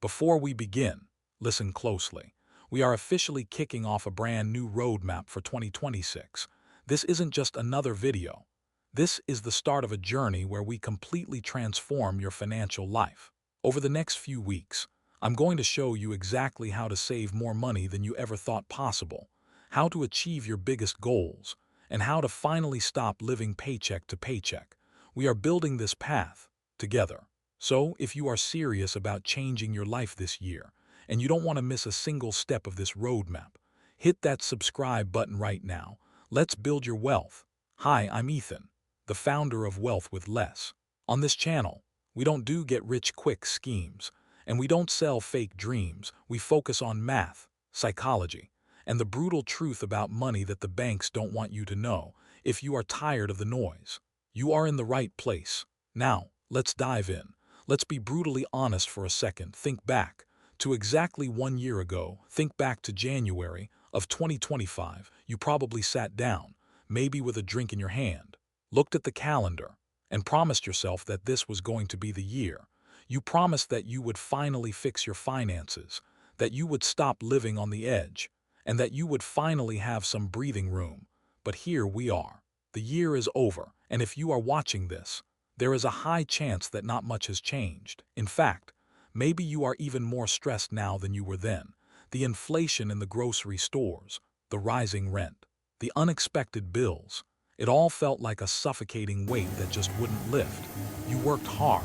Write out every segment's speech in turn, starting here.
Before we begin, listen closely. We are officially kicking off a brand new roadmap for 2026. This isn't just another video. This is the start of a journey where we completely transform your financial life. Over the next few weeks, I'm going to show you exactly how to save more money than you ever thought possible, how to achieve your biggest goals, and how to finally stop living paycheck to paycheck. We are building this path together. So, if you are serious about changing your life this year, and you don't want to miss a single step of this roadmap, hit that subscribe button right now. Let's build your wealth. Hi, I'm Ethan, the founder of Wealth with Less. On this channel, we don't do get-rich-quick schemes, and we don't sell fake dreams. We focus on math, psychology, and the brutal truth about money that the banks don't want you to know. If you are tired of the noise, you are in the right place. Now, let's dive in. Let's be brutally honest for a second. Think back to exactly 1 year ago. Think back to January of 2025. You probably sat down, maybe with a drink in your hand, looked at the calendar, and promised yourself that this was going to be the year. You promised that you would finally fix your finances, that you would stop living on the edge, and that you would finally have some breathing room. But here we are. The year is over, and if you are watching this, there is a high chance that not much has changed. In fact, maybe you are even more stressed now than you were then. The inflation in the grocery stores, the rising rent, the unexpected bills, it all felt like a suffocating weight that just wouldn't lift. You worked hard.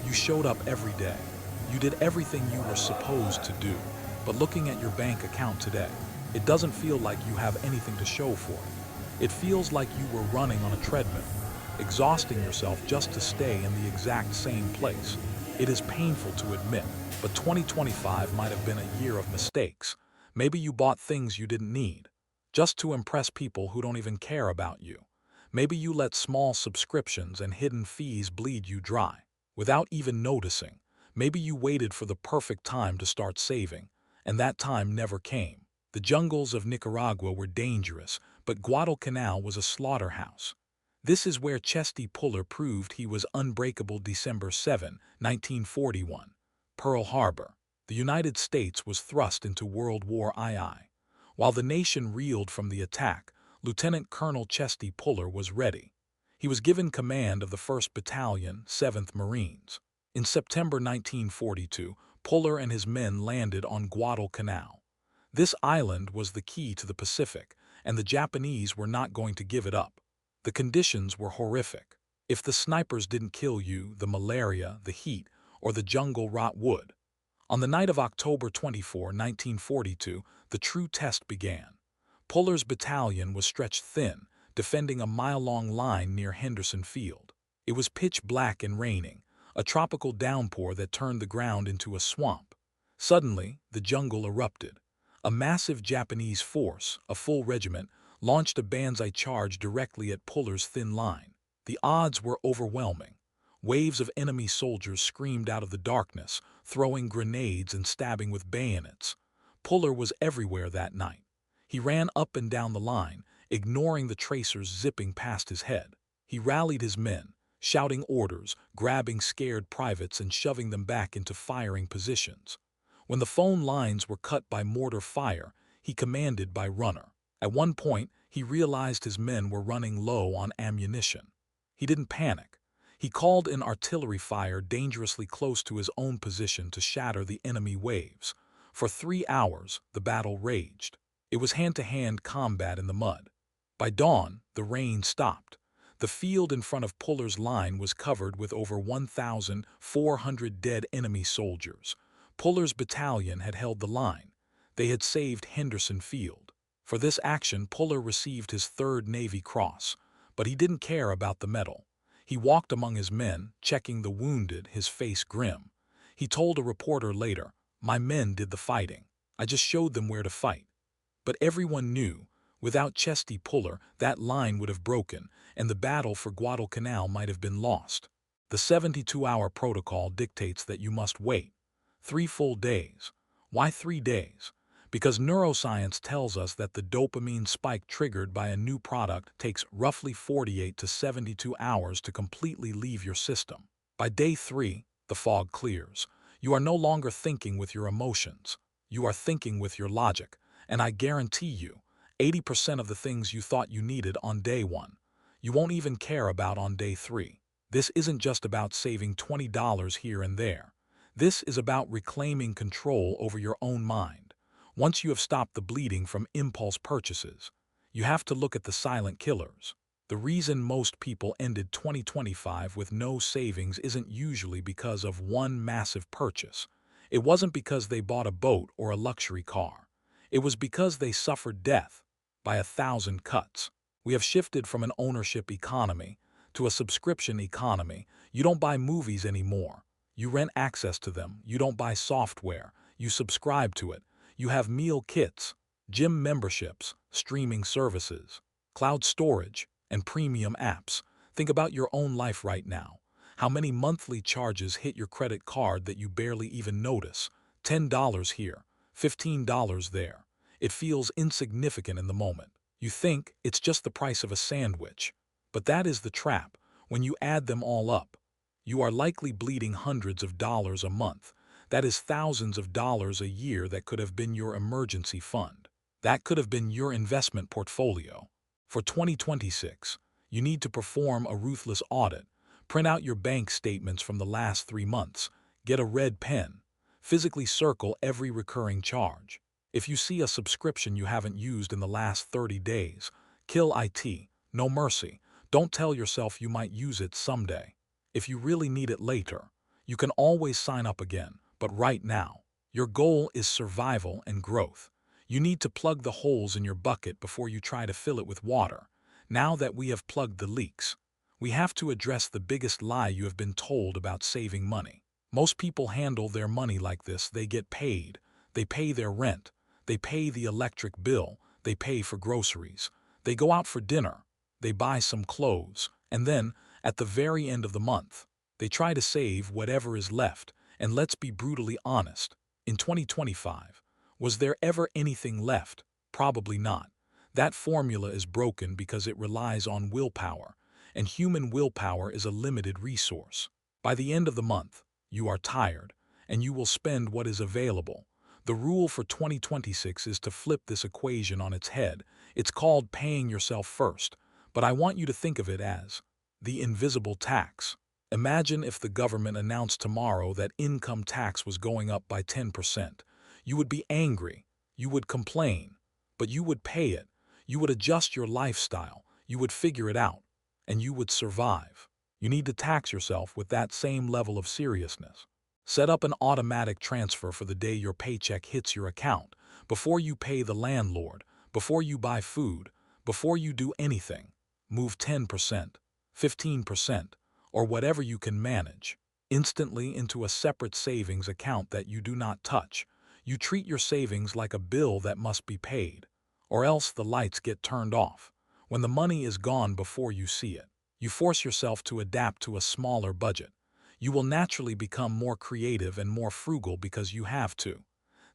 You showed up every day. You did everything you were supposed to do. But looking at your bank account today, it doesn't feel like you have anything to show for it. It feels like you were running on a treadmill, exhausting yourself just to stay in the exact same place. It is painful to admit, but 2025 might have been a year of mistakes. Maybe you bought things you didn't need, just to impress people who don't even care about you. Maybe you let small subscriptions and hidden fees bleed you dry, without even noticing. Maybe you waited for the perfect time to start saving, and that time never came. The jungles of Nicaragua were dangerous, but Guadalcanal was a slaughterhouse. This is where Chesty Puller proved he was unbreakable. December 7, 1941. Pearl Harbor. The United States was thrust into World War II. While the nation reeled from the attack, Lieutenant Colonel Chesty Puller was ready. He was given command of the 1st Battalion, 7th Marines. In September 1942, Puller and his men landed on Guadalcanal. This island was the key to the Pacific, and the Japanese were not going to give it up. The conditions were horrific. If the snipers didn't kill you, the malaria, the heat, or the jungle rot would. On the night of October 24, 1942, the true test began. Puller's battalion was stretched thin, defending a mile-long line near Henderson Field. It was pitch black and raining, a tropical downpour that turned the ground into a swamp. Suddenly, the jungle erupted. A massive Japanese force, a full regiment, launched a banzai charge directly at Puller's thin line. The odds were overwhelming. Waves of enemy soldiers screamed out of the darkness, throwing grenades and stabbing with bayonets. Puller was everywhere that night. He ran up and down the line, ignoring the tracers zipping past his head. He rallied his men, shouting orders, grabbing scared privates and shoving them back into firing positions. When the phone lines were cut by mortar fire, he commanded by runner. At one point, he realized his men were running low on ammunition. He didn't panic. He called in artillery fire dangerously close to his own position to shatter the enemy waves. For 3 hours, the battle raged. It was hand-to-hand combat in the mud. By dawn, the rain stopped. The field in front of Puller's line was covered with over 1,400 dead enemy soldiers. Puller's battalion had held the line. They had saved Henderson Field. For this action, Puller received his 3rd Navy Cross, but he didn't care about the medal. He walked among his men, checking the wounded, his face grim. He told a reporter later, "My men did the fighting. I just showed them where to fight." But everyone knew, without Chesty Puller, that line would have broken, and the battle for Guadalcanal might have been lost. The 72-hour protocol dictates that you must wait. 3 full days. Why 3 days? Because neuroscience tells us that the dopamine spike triggered by a new product takes roughly 48 to 72 hours to completely leave your system. By day 3, the fog clears. You are no longer thinking with your emotions. You are thinking with your logic. And I guarantee you, 80% of the things you thought you needed on day one, you won't even care about on day three. This isn't just about saving $20 here and there. This is about reclaiming control over your own mind. Once you have stopped the bleeding from impulse purchases, you have to look at the silent killers. The reason most people ended 2025 with no savings isn't usually because of one massive purchase. It wasn't because they bought a boat or a luxury car. It was because they suffered death by 1,000 cuts. We have shifted from an ownership economy to a subscription economy. You don't buy movies anymore. You rent access to them. You don't buy software. You subscribe to it. You have meal kits, gym memberships, streaming services, cloud storage, and premium apps. Think about your own life right now. How many monthly charges hit your credit card that you barely even notice? $10 here, $15 there. It feels insignificant in the moment. You think it's just the price of a sandwich. But that is the trap. When you add them all up, you are likely bleeding hundreds of dollars a month. That is thousands of dollars a year that could have been your emergency fund. That could have been your investment portfolio. For 2026, you need to perform a ruthless audit. Print out your bank statements from the last 3 months. Get a red pen. Physically circle every recurring charge. If you see a subscription you haven't used in the last 30 days, kill IT. No mercy. Don't tell yourself you might use it someday. If you really need it later, you can always sign up again. But right now, your goal is survival and growth. You need to plug the holes in your bucket before you try to fill it with water. Now that we have plugged the leaks, we have to address the biggest lie you have been told about saving money. Most people handle their money like this. They get paid. They pay their rent. They pay the electric bill. They pay for groceries. They go out for dinner. They buy some clothes. And then, at the very end of the month, they try to save whatever is left. And let's be brutally honest. In 2025, was there ever anything left? Probably not. That formula is broken because it relies on willpower, and human willpower is a limited resource. By the end of the month, you are tired, and you will spend what is available. The rule for 2026 is to flip this equation on its head. It's called paying yourself first, but I want you to think of it as the invisible tax. Imagine if the government announced tomorrow that income tax was going up by 10%. You would be angry. You would complain. But you would pay it. You would adjust your lifestyle. You would figure it out. And you would survive. You need to tax yourself with that same level of seriousness. Set up an automatic transfer for the day your paycheck hits your account, before you pay the landlord, before you buy food, before you do anything. Move 10%, 15%, or whatever you can manage, instantly into a separate savings account that you do not touch. You treat your savings like a bill that must be paid, or else the lights get turned off. When the money is gone before you see it, you force yourself to adapt to a smaller budget. You will naturally become more creative and more frugal because you have to.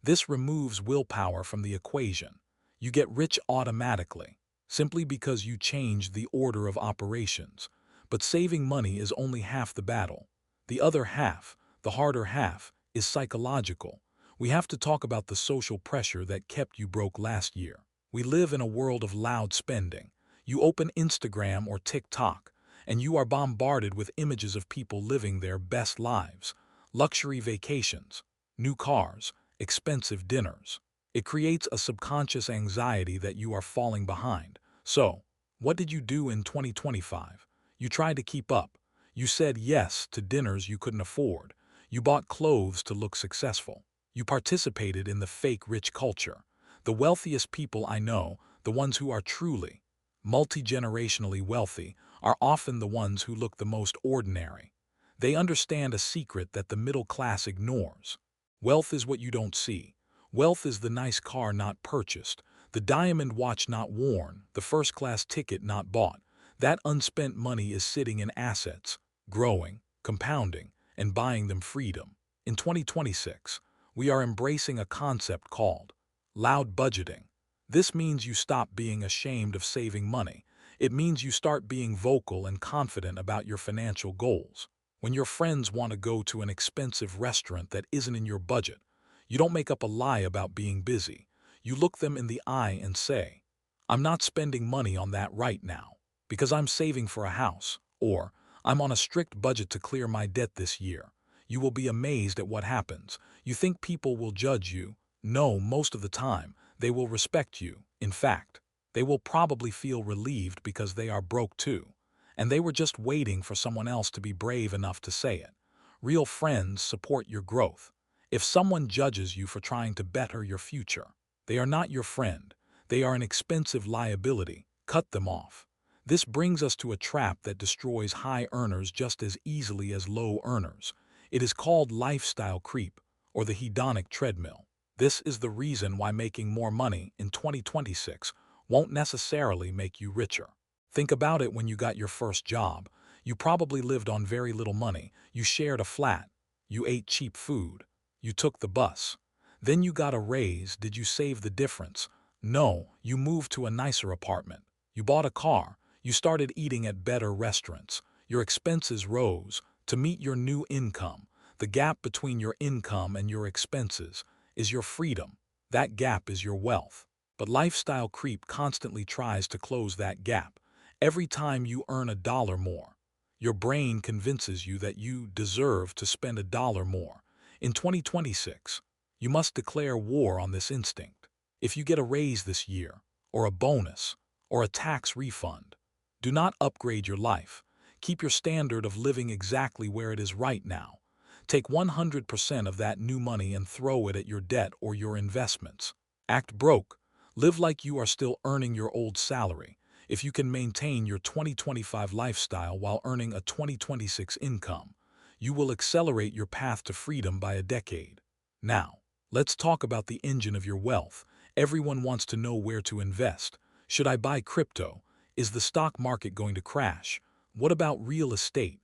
This removes willpower from the equation. You get rich automatically, simply because you change the order of operations. But saving money is only half the battle. The other half, the harder half, is psychological. We have to talk about the social pressure that kept you broke last year. We live in a world of loud spending. You open Instagram or TikTok, and you are bombarded with images of people living their best lives, luxury vacations, new cars, expensive dinners. It creates a subconscious anxiety that you are falling behind. So, what did you do in 2025? You tried to keep up. You said yes to dinners you couldn't afford. You bought clothes to look successful. You participated in the fake rich culture. The wealthiest people I know, the ones who are truly, multi-generationally wealthy, are often the ones who look the most ordinary. They understand a secret that the middle class ignores. Wealth is what you don't see. Wealth is the nice car not purchased, the diamond watch not worn, the first-class ticket not bought. That unspent money is sitting in assets, growing, compounding, and buying them freedom. In 2026, we are embracing a concept called loud budgeting. This means you stop being ashamed of saving money. It means you start being vocal and confident about your financial goals. When your friends want to go to an expensive restaurant that isn't in your budget, you don't make up a lie about being busy. You look them in the eye and say, "I'm not spending money on that right now because I'm saving for a house," or "I'm on a strict budget to clear my debt this year." You will be amazed at what happens. You think people will judge you. No, most of the time, they will respect you. In fact, they will probably feel relieved because they are broke too. And they were just waiting for someone else to be brave enough to say it. Real friends support your growth. If someone judges you for trying to better your future, they are not your friend. They are an expensive liability. Cut them off. This brings us to a trap that destroys high earners just as easily as low earners. It is called lifestyle creep, or the hedonic treadmill. This is the reason why making more money in 2026 won't necessarily make you richer. Think about it. When you got your first job, you probably lived on very little money. You shared a flat. You ate cheap food. You took the bus. Then you got a raise. Did you save the difference? No, you moved to a nicer apartment. You bought a car. You started eating at better restaurants. Your expenses rose to meet your new income. The gap between your income and your expenses is your freedom. That gap is your wealth. But lifestyle creep constantly tries to close that gap. Every time you earn $1 more, your brain convinces you that you deserve to spend $1 more. In 2026, you must declare war on this instinct. If you get a raise this year, or a bonus, or a tax refund, do not upgrade your life. Keep your standard of living exactly where it is right now. Take 100% of that new money and throw it at your debt or your investments. Act broke. Live like you are still earning your old salary. If you can maintain your 2025 lifestyle while earning a 2026 income, you will accelerate your path to freedom by a decade. Now, let's talk about the engine of your wealth. Everyone wants to know where to invest. Should I buy crypto? Is the stock market going to crash? What about real estate?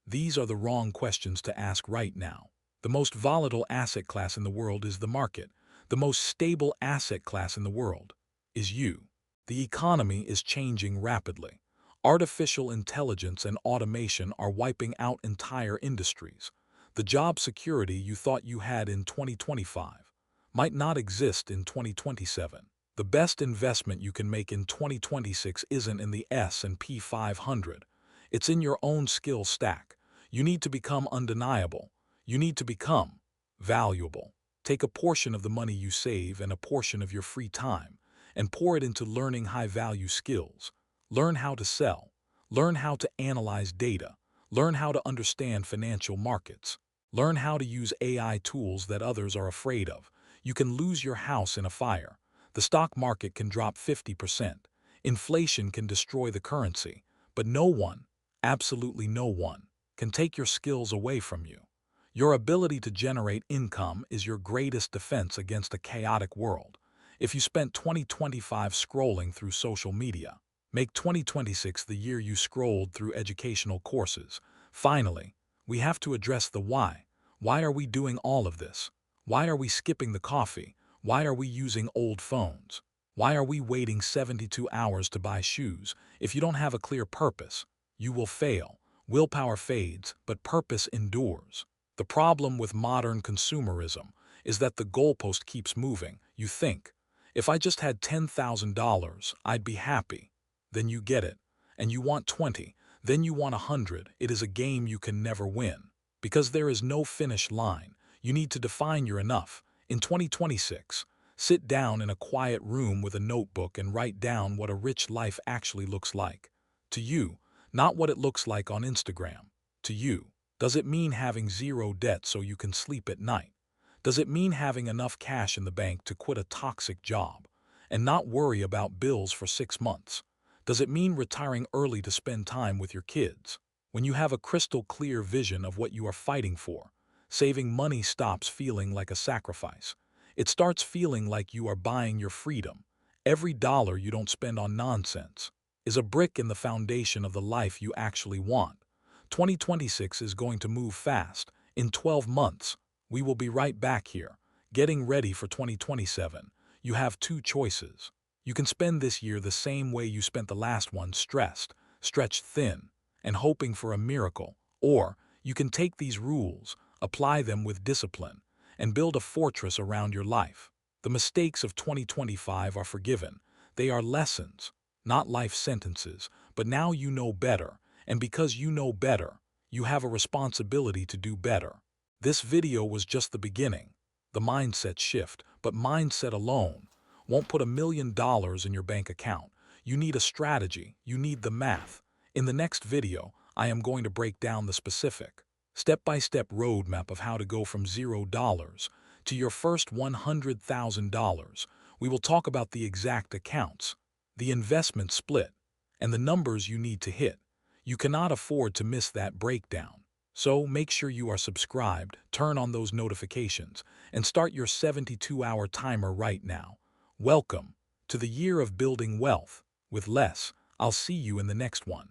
These are the wrong questions to ask right now. The most volatile asset class in the world is the market. The most stable asset class in the world is you. The economy is changing rapidly. Artificial intelligence and automation are wiping out entire industries. The job security you thought you had in 2025 might not exist in 2027. The best investment you can make in 2026 isn't in the S&P 500. It's in your own skill stack. You need to become undeniable. You need to become valuable. Take a portion of the money you save and a portion of your free time and pour it into learning high-value skills. Learn how to sell. Learn how to analyze data. Learn how to understand financial markets. Learn how to use AI tools that others are afraid of. You can lose your house in a fire. The stock market can drop 50%. Inflation can destroy the currency. But no one, absolutely no one, can take your skills away from you. Your ability to generate income is your greatest defense against a chaotic world. If you spent 2025 scrolling through social media, make 2026 the year you scrolled through educational courses. Finally, we have to address the why. Why are we doing all of this? Why are we skipping the coffee? Why are we using old phones? Why are we waiting 72 hours to buy shoes? If you don't have a clear purpose, you will fail. Willpower fades, but purpose endures. The problem with modern consumerism is that the goalpost keeps moving. You think, if I just had $10,000, I'd be happy. Then you get it, and you want 20, then you want 100. It is a game you can never win. Because there is no finish line, you need to define your enough. In 2026, sit down in a quiet room with a notebook and write down what a rich life actually looks like. To you, not what it looks like on Instagram. To you, does it mean having zero debt so you can sleep at night? Does it mean having enough cash in the bank to quit a toxic job and not worry about bills for 6 months? Does it mean retiring early to spend time with your kids? When you have a crystal clear vision of what you are fighting for, saving money stops feeling like a sacrifice. It starts feeling like you are buying your freedom. Every dollar you don't spend on nonsense is a brick in the foundation of the life you actually want. 2026 is going to move fast. In 12 months, we will be right back here, getting ready for 2027. You have two choices. You can spend this year the same way you spent the last one, stressed, stretched thin, and hoping for a miracle, or You can take these rules, apply them with discipline, and build a fortress around your life. The mistakes of 2025 are forgiven. They are lessons, not life sentences, but now you know better, and because you know better, you have a responsibility to do better. This video was just the beginning, the mindset shift, but mindset alone won't put $1 million in your bank account. You need a strategy, you need the math. In the next video, I am going to break down the specific, step-by-step roadmap of how to go from $0 to your first $100,000. We will talk about the exact accounts, the investment split, and the numbers you need to hit. You cannot afford to miss that breakdown. So make sure you are subscribed, turn on those notifications, and start your 72-hour timer right now. Welcome to the year of building wealth with less. I'll see you in the next one.